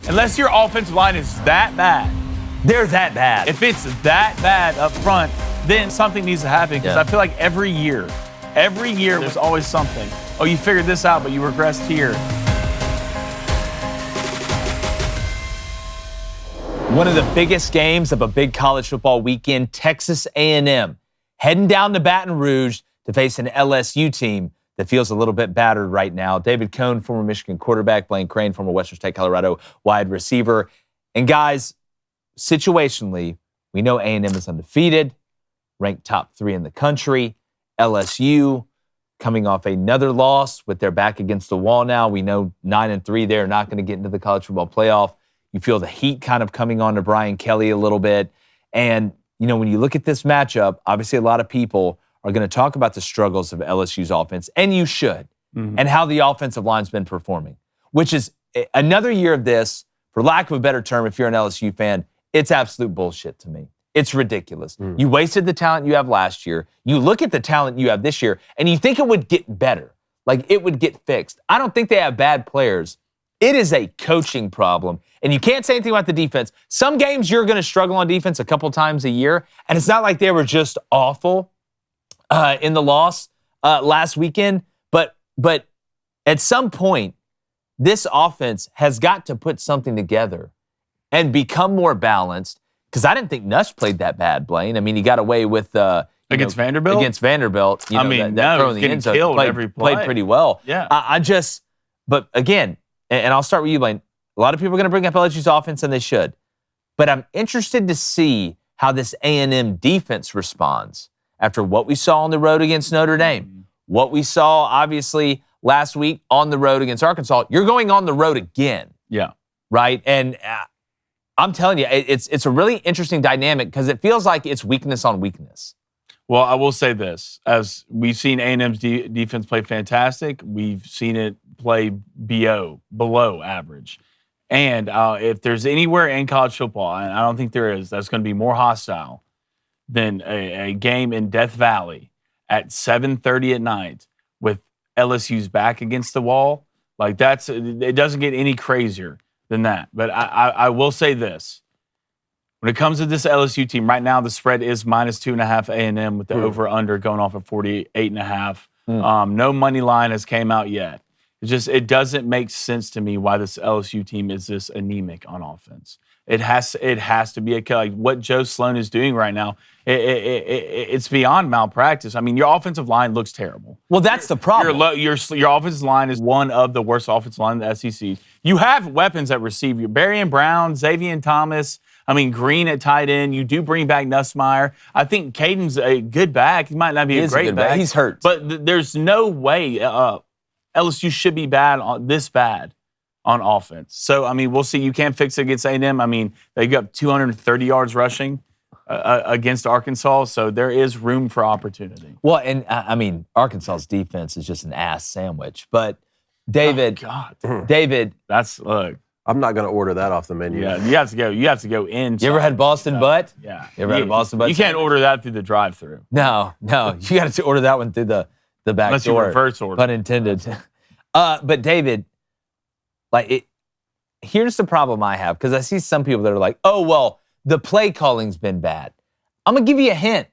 Unless your offensive line is that bad. They're that bad. If it's that bad up front, then something needs to happen because I feel like every year there's always something. Oh, you figured this out, but you regressed here. One of the biggest games of a big college football weekend, Texas A&M heading down to Baton Rouge to face an LSU team that feels a little bit battered right now. David Cone, former Michigan quarterback, Blaine Crain, former Western State Colorado wide receiver. And guys, situationally, we know A&M is undefeated, ranked top 3 in the country. LSU coming off another loss with their back against the wall now. We know 9-3, they're not going to get into the college football playoff. You feel the heat kind of coming on to Brian Kelly a little bit. And, when you look at this matchup, obviously a lot of people are going to talk about the struggles of LSU's offense, and you should, and how the offensive line's been performing, which is another year of this, for lack of a better term, if you're an LSU fan, it's absolute bullshit to me. It's ridiculous. You wasted the talent you have last year. You look at the talent you have this year, and you think it would get better, like it would get fixed. I don't think they have bad players. It is a coaching problem, and you can't say anything about the defense. Some games you're going to struggle on defense a couple times a year, and it's not like they were just awful in the loss last weekend. But at some point, this offense has got to put something together and become more balanced, because I didn't think Nuss played that bad, Blaine. I mean, he got away with against Vanderbilt. Against Vanderbilt, that throw in the end zone, played pretty well. Yeah, but again. And I'll start with you, Blaine. A lot of people are going to bring up LSU's offense, and they should. But I'm interested to see how this A&M defense responds after what we saw on the road against Notre Dame, what we saw, obviously, last week on the road against Arkansas. You're going on the road again. Yeah. Right? And I'm telling you, it's a really interesting dynamic because it feels like it's weakness on weakness. Well, I will say this. As we've seen A&M's defense play fantastic, we've seen it play below average. And if there's anywhere in college football, and I don't think there is, that's going to be more hostile than a game in Death Valley at 7:30 at night with LSU's back against the wall, like it doesn't get any crazier than that. But I will say this. When it comes to this LSU team, right now the spread is -2.5 A&M with the over-under going off at 48.5. No money line has came out yet. It doesn't make sense to me why this LSU team is this anemic on offense. It has to be like what Joe Sloan is doing right now. It's beyond malpractice. I mean, your offensive line looks terrible. Well, that's the problem. Your offensive line is one of the worst offensive line in the SEC. You have weapons that receive you. Berrien Brown, Xavier Thomas. I mean, Green at tight end. You do bring back Nussmeier. I think Caden's a good back. He might not be a great back. He's hurt. But there's no way LSU should be this bad on offense. So, I mean, we'll see. You can't fix it against A&M. I mean, they got 230 yards rushing against Arkansas, so there is room for opportunity. Well, and, I mean, Arkansas's defense is just an ass sandwich. But, David, David. Look. I'm not going to order that off the menu. Yeah, you have to go in. You ever had Boston butt? Yeah. You ever had Boston butt? You can't order that through the drive-thru. No. You got to order that one through the back Unless door. You reverse order. Pun intended. But David, here's the problem I have, because I see some people that are like, oh, well, the play calling's been bad. I'm going to give you a hint.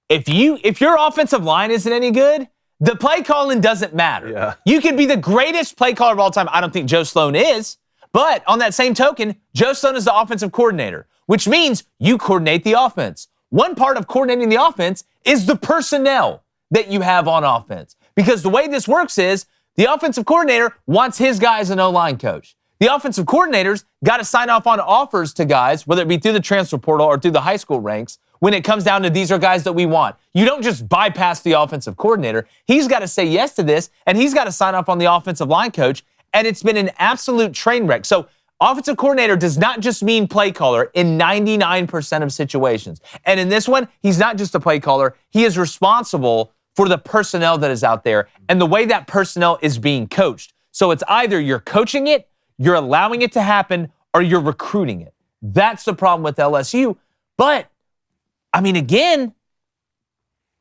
If your offensive line isn't any good, the play calling doesn't matter. Yeah. You could be the greatest play caller of all time. I don't think Joe Sloan is. But on that same token, Joe Sloan is the offensive coordinator, which means you coordinate the offense. One part of coordinating the offense is the personnel that you have on offense. Because the way this works is the offensive coordinator wants his guy as an O-line coach. The offensive coordinators got to sign off on offers to guys, whether it be through the transfer portal or through the high school ranks, when it comes down to these are guys that we want. You don't just bypass the offensive coordinator. He's got to say yes to this, and he's got to sign off on the offensive line coach. And it's been an absolute train wreck. So offensive coordinator does not just mean play caller in 99% of situations. And in this one, he's not just a play caller. He is responsible for the personnel that is out there and the way that personnel is being coached. So it's either you're coaching it, you're allowing it to happen, or you're recruiting it. That's the problem with LSU. But, I mean, again,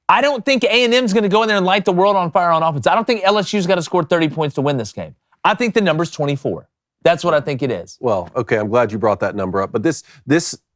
I don't think A&M's going to go in there and light the world on fire on offense. I don't think LSU's got to score 30 points to win this game. I think the number's 24. That's what I think it is. Well, okay, I'm glad you brought that number up. But this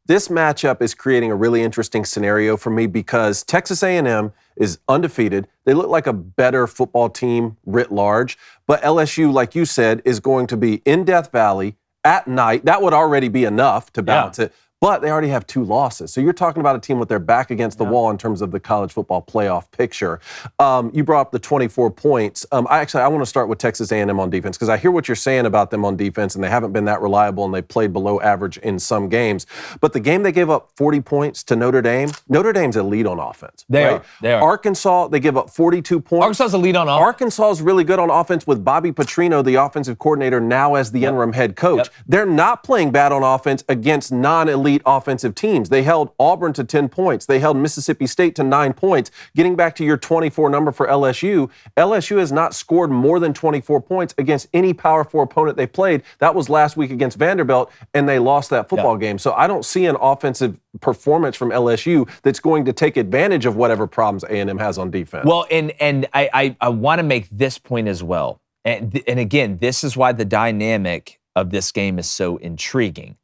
matchup is creating a really interesting scenario for me because Texas A&M is undefeated. They look like a better football team writ large. But LSU, like you said, is going to be in Death Valley at night. That would already be enough to balance it. But they already have 2 losses. So you're talking about a team with their back against the wall in terms of the college football playoff picture. You brought up the 24 points. I want to start with Texas A&M on defense because I hear what you're saying about them on defense, and they haven't been that reliable, and they played below average in some games. But the game they gave up 40 points to Notre Dame's elite on offense. They are. Arkansas, they give up 42 points. Arkansas's elite on offense. Arkansas is really good on offense with Bobby Petrino, the offensive coordinator, now as the interim head coach. They're not playing bad on offense against non-elite offensive teams. They held Auburn to 10 points. They held Mississippi State to 9 points. Getting back to your 24 number for LSU, LSU has not scored more than 24 points against any Power 4 opponent they played. That was last week against Vanderbilt, and they lost that football game. So I don't see an offensive performance from LSU that's going to take advantage of whatever problems A&M has on defense. Well, and I want to make this point as well. And again, this is why the dynamic of this game is so intriguing.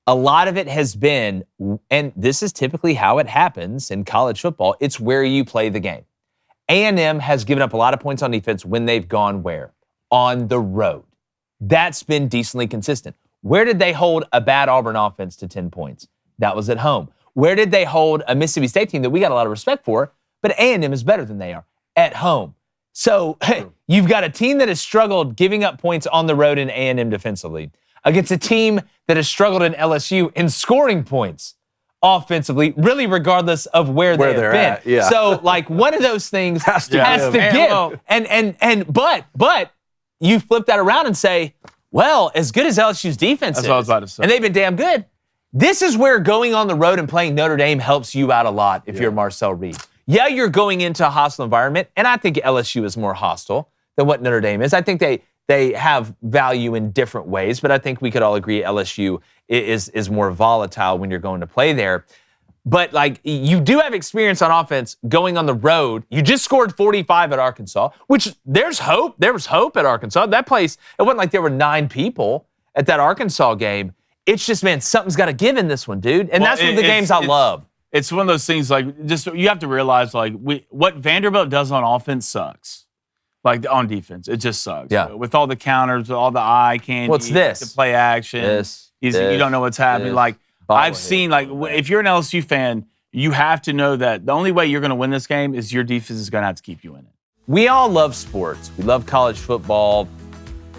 A lot of it has been, and this is typically how it happens in college football, it's where you play the game. A&M has given up a lot of points on defense when they've gone where? On the road. That's been decently consistent. Where did they hold a bad Auburn offense to 10 points? That was at home. Where did they hold a Mississippi State team that we got a lot of respect for, but A&M is better than they are? At home. So you've got a team that has struggled giving up points on the road in A&M defensively against a team that has struggled in LSU in scoring points offensively, really regardless of where they've been. At, yeah. So, like, one of those things has to give. But you flip that around and say, well, as good as LSU's defense is, what I was about to say. and they've been damn good, this is where going on the road and playing Notre Dame helps you out a lot if you're Marcel Reed. Yeah, you're going into a hostile environment, and I think LSU is more hostile than what Notre Dame is. I think they have value in different ways, but I think we could all agree LSU is more volatile when you're going to play there. But, like, you do have experience on offense going on the road. You just scored 45 at Arkansas, which there's hope. There was hope at Arkansas. That place, it wasn't like there were 9 people at that Arkansas game. It's just, man, something's got to give in this one, dude. And that's one of the games I love. It's one of those things, like, just you have to realize, like, what Vanderbilt does on offense sucks. Like, on defense, it just sucks. Yeah. With all the counters, all the eye candy, What's this? The play action. You don't know what's happening. Like, I've seen, like, if you're an LSU fan, you have to know that the only way you're going to win this game is your defense is going to have to keep you in it. We all love sports. We love college football.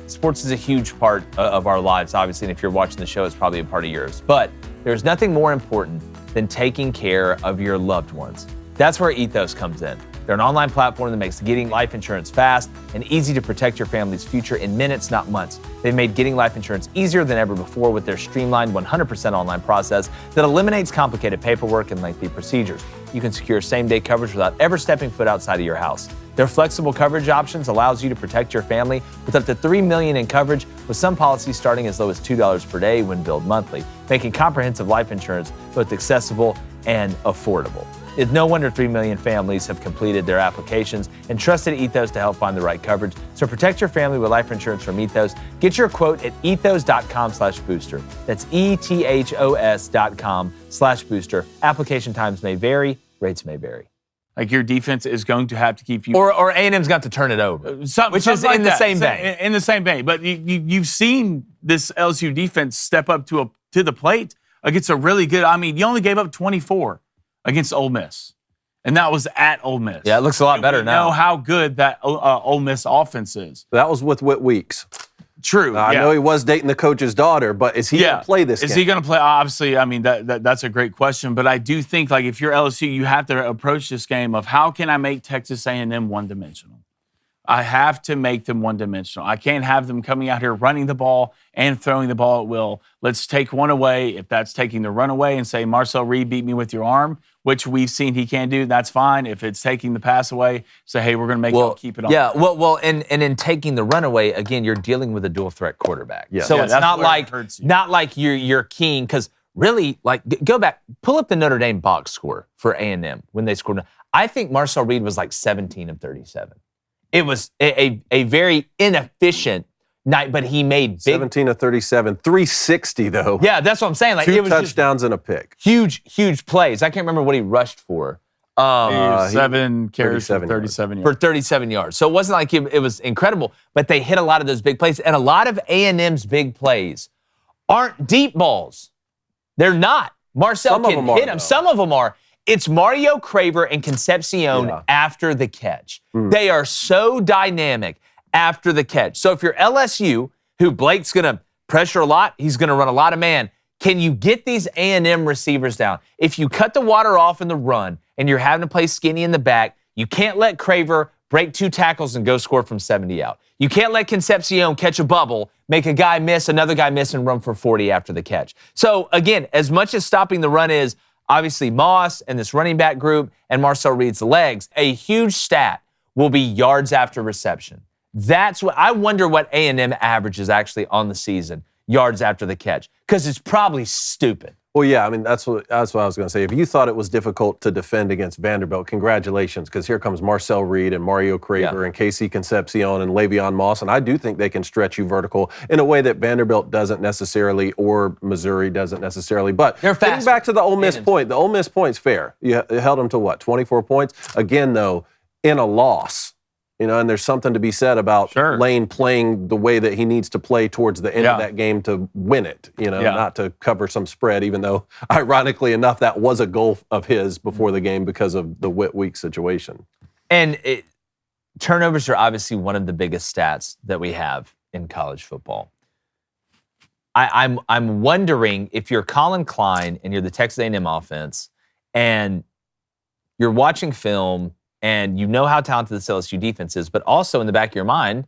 Sports is a huge part of our lives, obviously, and if you're watching the show, it's probably a part of yours. But there's nothing more important than taking care of your loved ones. That's where Ethos comes in. They're an online platform that makes getting life insurance fast and easy to protect your family's future in minutes, not months. They've made getting life insurance easier than ever before with their streamlined 100% online process that eliminates complicated paperwork and lengthy procedures. You can secure same-day coverage without ever stepping foot outside of your house. Their flexible coverage options allows you to protect your family with up to $3 million in coverage, with some policies starting as low as $2 per day when billed monthly, making comprehensive life insurance both accessible and affordable. It's no wonder 3 million families have completed their applications and trusted Ethos to help find the right coverage. So protect your family with life insurance from Ethos. Get your quote at ethos.com/booster. That's ethos.com/booster. Application times may vary. Rates may vary. Like, your defense is going to have to keep you. Or A&M's got to turn it over, which is like in the same vein. In the same vein. But you've seen this LSU defense step up to the plate against a really good. I mean, you only gave up 24 against Ole Miss, and that was at Ole Miss. Yeah, it looks a lot better now. We know how good that Ole Miss offense is. That was with Whit Weeks. True. I know he was dating the coach's daughter, but is he going to play this game? Is he going to play? Obviously, I mean, that's a great question. But I do think, like, if you're LSU, you have to approach this game of how can I make Texas A&M one-dimensional? I have to make them one-dimensional. I can't have them coming out here running the ball and throwing the ball at will. Let's take one away. If that's taking the run away and say, Marcel Reed beat me with your arm, which we've seen he can do, that's fine. If it's taking the pass away, say, hey, we're going to make you keep it on. Yeah, and in taking the run away, again, you're dealing with a dual-threat quarterback. Yeah. So it's not like you're keen, because really, like, go back, pull up the Notre Dame box score for A&M when they scored. I think Marcel Reed was like 17 of 37. It was a very inefficient night, but he made big. 17 of 37, 360 though. Yeah, that's what I'm saying. Like, 2 it was touchdowns and a pick. huge plays. I can't remember what he rushed for. 7 carries for 37 37 yards. For 37 yards. So it wasn't like it was incredible, but they hit a lot of those big plays. And a lot of A&M's big plays aren't deep balls. They're not. Marcel can hit them. Some of them are. It's Mario Craver and Concepcion after the catch. They are so dynamic after the catch. So if you're LSU, who Blake's going to pressure a lot, he's going to run a lot of man, can you get these A&M receivers down? If you cut the water off in the run and you're having to play skinny in the back, you can't let Craver break 2 tackles and go score from 70 out. You can't let Concepcion catch a bubble, make a guy miss, another guy miss, and run for 40 after the catch. So, again, as much as stopping the run is, obviously Moss and this running back group and Marcel Reed's legs, a huge stat will be yards after reception. That's what I wonder what A&M averages actually on the season, yards after the catch, because it's probably stupid. Well, yeah, I mean, that's what I was going to say. If you thought it was difficult to defend against Vanderbilt, congratulations, because here comes Marcel Reed and Mario Craver and KC Concepcion and Le'Veon Moss, and I do think they can stretch you vertical in a way that Vanderbilt doesn't necessarily or Missouri doesn't necessarily. But getting back to the Ole Miss point, the Ole Miss point's fair. You held them to what, 24 points? Again, though, in a loss. You know, and there's something to be said about Lane playing the way that he needs to play towards the end of that game to win it, you know, not to cover some spread, even though, ironically enough, that was a goal of his before the game because of the week situation. And turnovers are obviously one of the biggest stats that we have in college football. I'm wondering if you're Colin Klein and you're the Texas A&M offense and you're watching film and you know how talented this LSU defense is, but also in the back of your mind,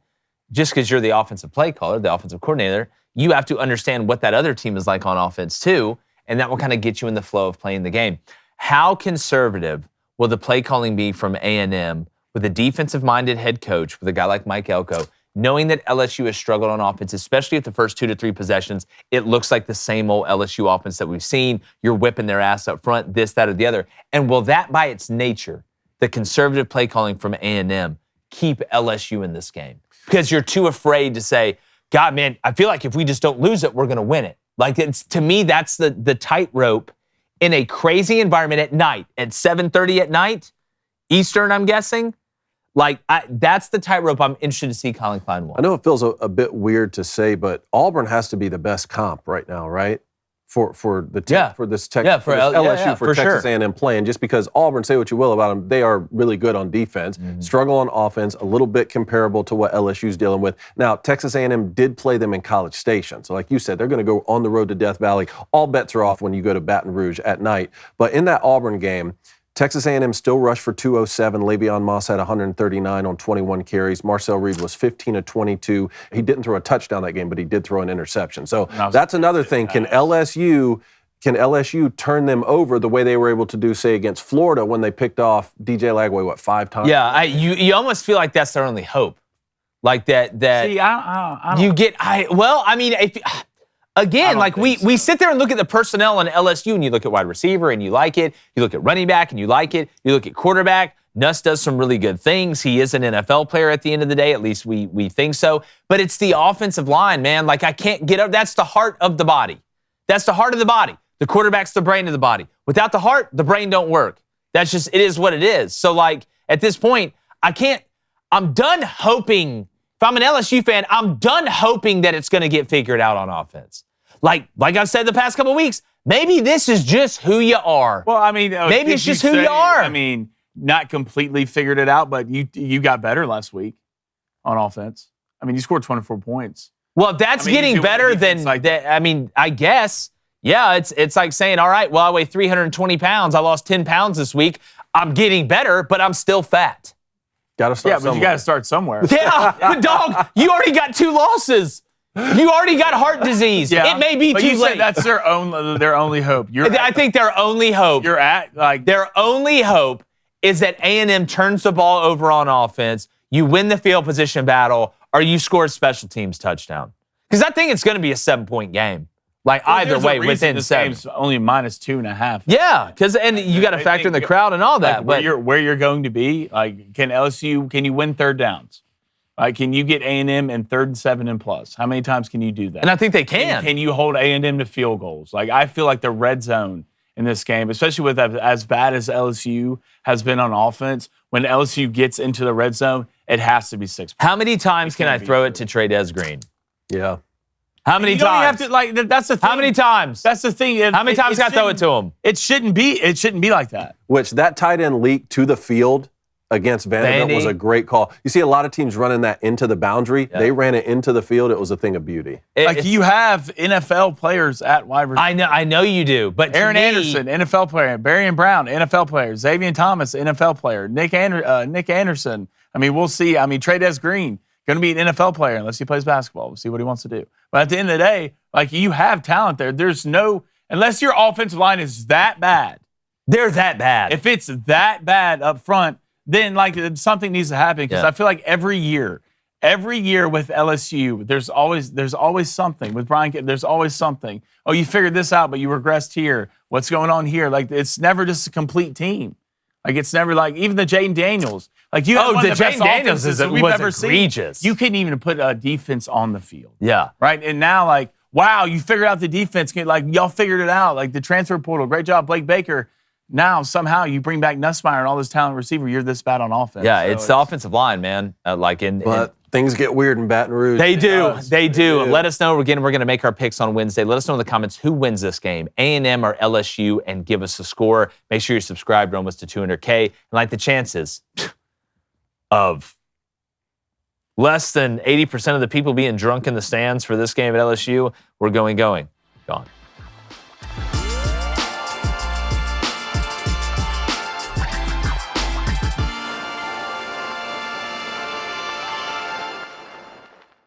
just because you're the offensive play caller, the offensive coordinator, you have to understand what that other team is like on offense too, and that will kind of get you in the flow of playing the game. How conservative will the play calling be from A&M with a defensive-minded head coach, with a guy like Mike Elko, knowing that LSU has struggled on offense, especially at the first 2 to 3 possessions? It looks like the same old LSU offense that we've seen. You're whipping their ass up front, this, that, or the other. And will that, by its nature, the conservative play calling from A&M, keep LSU in this game? Because you're too afraid to say, God, man, I feel like if we just don't lose it, we're going to win it. Like, to me, that's the tightrope in a crazy environment at night, at 7:30 at night, Eastern, I'm guessing. Like, that's the tightrope I'm interested to see Colin Klein walk. I know it feels a bit weird to say, but Auburn has to be the best comp right now, right? For Texas A&M playing, just because Auburn, say what you will about them, they are really good on defense, struggle on offense, a little bit comparable to what LSU's dealing with. Now, Texas A&M did play them in College Station, so like you said, they're going to go on the road to Death Valley. All bets are off when you go to Baton Rouge at night. But in that Auburn game, Texas A&M still rushed for 207. Le'Veon Moss had 139 on 21 carries. Marcel Reed was 15 of 22. He didn't throw a touchdown that game, but he did throw an interception. So that's another thing. Can LSU turn them over the way they were able to do, say, against Florida when they picked off DJ Lagway, 5 times? Yeah, you almost feel like that's their only hope. Like that. See, I don't. You get. I mean, again, like we sit there and look at the personnel on LSU, and you look at wide receiver and you like it. You look at running back and you like it. You look at quarterback. Nuss does some really good things. He is an NFL player at the end of the day. At least we think so. But it's the offensive line, man. Like, I can't get up. That's the heart of the body. That's the heart of the body. The quarterback's the brain of the body. Without the heart, the brain don't work. That's just, it is what it is. So, like, at this point, I'm done hoping. If I'm an LSU fan, I'm done hoping that it's going to get figured out on offense. Like I've said the past couple of weeks, maybe this is just who you are. Well, I mean, maybe it's just who you are. I mean, not completely figured it out, but you got better last week on offense. I mean, you scored 24 points. Well, that's getting better than that. I mean, I guess. Yeah, it's like saying, all right, well, I weigh 320 pounds. I lost 10 pounds this week. I'm getting better, but I'm still fat. Got to start somewhere. But you got to start somewhere. Yeah, but dog, you already got 2 losses. You already got heart disease. It may be too late. That's their only hope. I think their only hope. Their only hope is that A&M turns the ball over on offense, you win the field position battle, or you score a special teams touchdown. Because I think it's going to be a 7-point game. Like, either way, within 7. Game's only -2.5. Yeah, and you got to factor in the crowd and all that. Where you're going to be, like, can you win third downs? Like, can you get A&M in 3rd and 7 and plus? How many times can you do that? And I think they can. Can you hold A&M to field goals? Like, I feel like the red zone in this game, especially with as bad as LSU has been on offense, when LSU gets into the red zone, it has to be 6 points. How many times can I throw it to Trey Green? Yeah. How many times? That's the thing. How many times? That's the thing. How many times can I throw it to him? It shouldn't be like that. Which that tight end leak to the field against Vanderbilt was a great call. You see a lot of teams running that into the boundary. Yeah. They ran it into the field. It was a thing of beauty. You have NFL players at wide receiver. I know you do. But Aaron Anderson, NFL player. Barian Brown, NFL player. Xavier Thomas, NFL player. Nick Anderson. I mean, we'll see. I mean, Trey Green, going to be an NFL player unless he plays basketball. We'll see what he wants to do. But at the end of the day, like, you have talent there. There's no, unless your offensive line is that bad. They're that bad. If it's that bad up front, then like something needs to happen, because I feel like every year with LSU, there's always something. With Brian, there's always something. Oh, you figured this out, but you regressed here. What's going on here? Like, it's never just a complete team. Like, it's never like, even the Jaden Daniels. Like, you have one of the best offenses that we've ever egregious. Seen. You couldn't even put a defense on the field. Yeah. Right? And now, like, wow, you figured out the defense. Like, y'all figured it out. Like, the transfer portal. Great job, Blake Baker. Now, somehow, you bring back Nussmeier and all this talent receiver. You're this bad on offense. Yeah, so it's the offensive line, man. But things get weird in Baton Rouge. They do. Let us know. Again, we're going to make our picks on Wednesday. Let us know in the comments who wins this game, A&M or LSU, and give us a score. Make sure you're subscribed. We're almost to 200K. And like the chances of less than 80% of the people being drunk in the stands for this game at LSU, we're going. Gone.